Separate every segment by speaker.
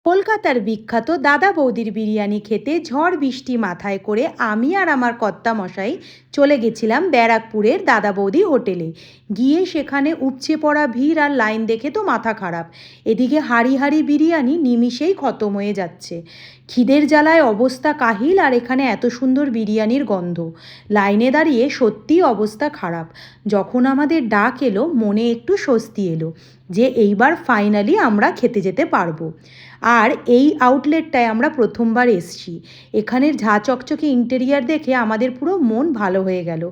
Speaker 1: কলকাতার বিখ্যাত দাদা বৌদির বিরিয়ানি খেতে ঝড় বৃষ্টি মাথায় করে আমি আর আমার কর্তামশাই চলে গেছিলাম ব্যারাকপুরের দাদা বৌদি হোটেলে। গিয়ে সেখানে উপচে পড়া ভিড় আর লাইন দেখে তো মাথা খারাপ। এদিকে হাঁড়ি হাঁড়ি বিরিয়ানি নিমিষেই খতম হয়ে যাচ্ছে। খিদের জ্বালায় অবস্থা কাহিল, আর এখানে এত সুন্দর বিরিয়ানির গন্ধ। লাইনে দাঁড়িয়ে সত্যিই অবস্থা খারাপ। যখন আমাদের ডাক এলো মনে একটু স্বস্তি এলো যে এইবার ফাইনালি আমরা খেতে যেতে পারবো। আর এই আউটলেটটায় আমরা প্রথমবার এসছি। এখানের ঝাঁ চকচকে ইন্টেরিয়ার দেখে আমাদের পুরো মন ভালো হয়ে গেল।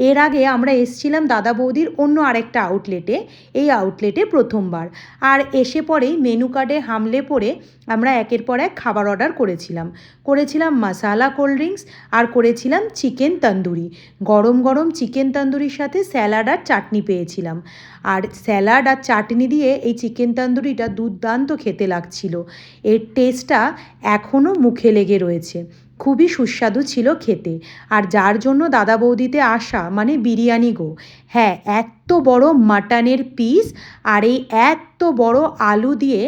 Speaker 1: এর আগে আমরা এসছিলাম দাদা বৌদির অন্য আরেকটা আউটলেটে, এই আউটলেটে প্রথমবার। আর এসে পরেই মেনু কার্ডে হামলে পড়ে আমরা একের পর এক খাবার অর্ডার করেছিলাম মশালা কোল্ড ড্রিঙ্কস, আর করেছিলাম চিকেন তন্দুরি। গরম গরম চিকেন তন্দুরির সাথে স্যালাড আর চাটনি পেয়েছিলাম। আর স্যালাড আর চাটনি দিয়ে এই চিকেন তন্দুরিটা দুর্দান্ত খেতে লাগছিল। এর টেস্টটা এখনও মুখে লেগে রয়েছে। খুবই সুস্বাদু ছিল খেতে। আর যার জন্য দাদা বৌদিতে আসা মানে বিরিয়ানি গো। হ্যাঁ, এত বড় মাটনের পিস আর এই এত বড় আলু দিয়ে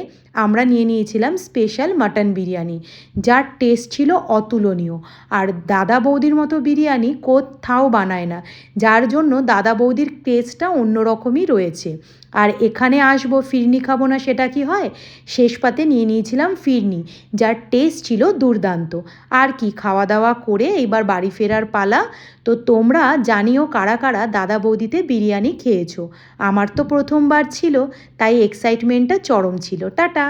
Speaker 1: আমরা নিয়েছিলাম স্পেশাল মাটন বিরিয়ানি, যার টেস্ট ছিল অতুলনীয়। আর দাদা বৌদির মতো বিরিয়ানি কোথাও বানায় না, যার জন্য দাদা বৌদির টেস্টটা অন্যরকমই রয়েছে। আর এখানে আসবো ফিরনি খাবো না সেটা কি হয়, শেষ পাতে নিয়েছিলাম ফিরনি, যার টেস্ট ছিল দুর্দান্ত। আর কি খাওয়া দাওয়া করে এবার বাড়ি ফেরার পালা। তো তোমরা জানিও কারা কারা দাদা বৌদিতে বিরিয়ানি খেয়েছো। আমার তো প্রথমবার ছিল, তাই এক্সাইটমেন্টটা চরম ছিল। টাটা।